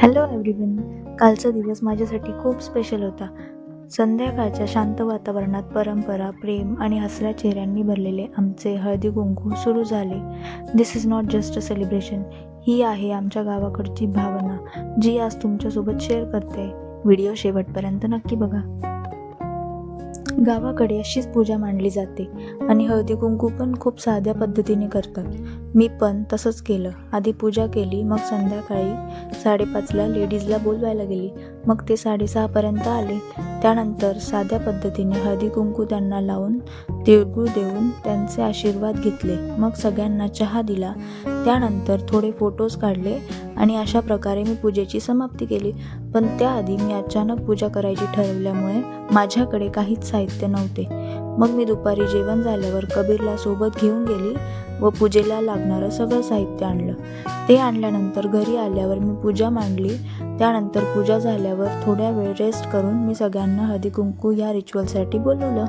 Hello everyone. कालचा दिवस माझ्यासाठी खूप स्पेशल होता. संध्याकाळच्या शांत वातावरणात परंपरा, प्रेम आणि हसऱ्या चेहऱ्यांनी भरलेले आमचे हळदी कुंकू सुरू झाले. This is not just a celebration. ही आहे आमच्या गावाकडची भावना, जी आज तुमच्यासोबत शेअर करते. व्हिडिओ शेवटपर्यंत नक्की बघा. गावाकडे अशीच पूजा मांडली जाते आणि हळदी कुंकू पण खूप साध्या पद्धतीने करतात. मी पण तसंच केलं. आधी पूजा केली, मग संध्याकाळी 5:30ला लेडीजला बोलवायला गेली. मग ते 6:30पर्यंत आले. त्यानंतर साध्या पद्धतीने हळदी कुंकू त्यांना लावून तिळगुळ देऊन त्यांचे आशीर्वाद घेतले. मग सगळ्यांना चहा दिला. त्यानंतर थोडे फोटोज काढले आणि अशा प्रकारे मी पूजेची समाप्ती केली. पण त्याआधी मी अचानक पूजा करायची ठरवल्यामुळे माझ्याकडे काहीच साहित्य नव्हते. मग मी दुपारी जेवण झाल्यावर कबीरला सोबत घेऊन गेली व पूजेला लागणारं सगळं साहित्य आणलं. ते आणल्यानंतर घरी आल्यावर मी पूजा मांडली. त्यानंतर पूजा झाल्यावर थोड्या वेळ रेस्ट करून मी सगळ्यांना हळदी कुंकू या रिच्युअलसाठी बोलवलं.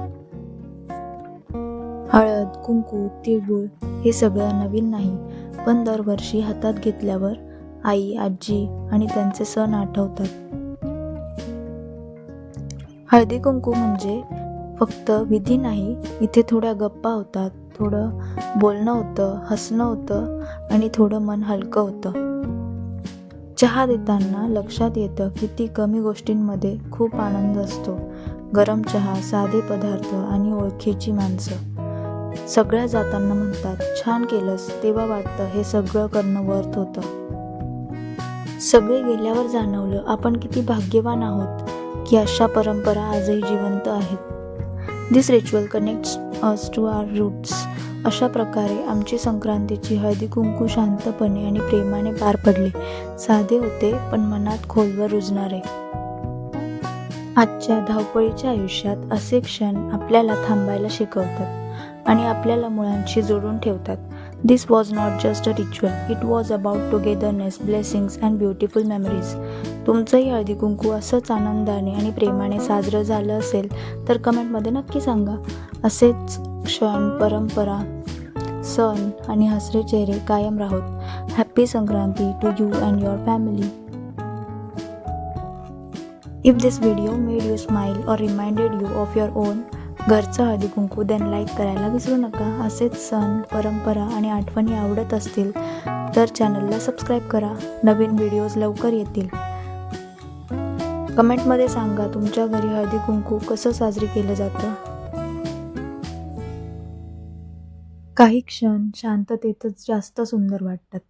हळद, कुंकू, तिळगुळ हे सगळं नवीन नाही, पण दरवर्षी हातात घेतल्यावर आई, आजी आणि त्यांचे सण आठवतात. हळदी कुंकू म्हणजे फक्त विधी नाही, इथे थोड्या गप्पा होतात, थोडं बोलणं होतं, हसणं होतं आणि थोडं मन हलकं होतं. चहा देताना लक्षात येतं किती कमी गोष्टींमध्ये खूप आनंद असतो. गरम चहा, साधे पदार्थ आणि ओळखीची माणसं. सगळ्या जाताना म्हणतात, छान केलंस. तेव्हा वाटतं हे सगळं करणं वर्थ होतं. सगळे गेल्यावर जाणवलं आपण किती भाग्यवान आहोत की अशा परंपरा आजही जिवंत आहेत. This ritual connects us to our roots. अशा प्रकारे आमची संक्रांतीची हळदी कुंकू शांतपणे आणि प्रेमाने पार पडले. साधे होते पण मनात खोलवर रुजणारे. आजच्या धावपळीच्या आयुष्यात असे क्षण आपल्याला थांबायला शिकवतात आणि आपल्याला मुळांशी जोडून ठेवतात. This was not just a ritual, it was about togetherness, blessings and beautiful memories. तुमचंही हळदी कुंकू असंच आनंदाने आणि प्रेमाने साजरं झालं असेल तर कमेंटमध्ये नक्की सांगा. असेच क्षण, परंपरा, सण आणि हसरे चेहरे कायम राहोत. Happy Sankranti to you and your family. If this video made you smile or reminded you of your own घरचं हळदी कुंकू, देन लाईक करायला विसरू नका. असेच सण, परंपरा आणि आठवणी आवडत असतील तर चॅनलला सबस्क्राईब करा. नवीन व्हिडिओज लवकर येतील. कमेंटमध्ये सांगा तुमच्या घरी हळदी कुंकू कसं साजरी केलं जातं. काही क्षण शांततेतच जास्त सुंदर वाटतात.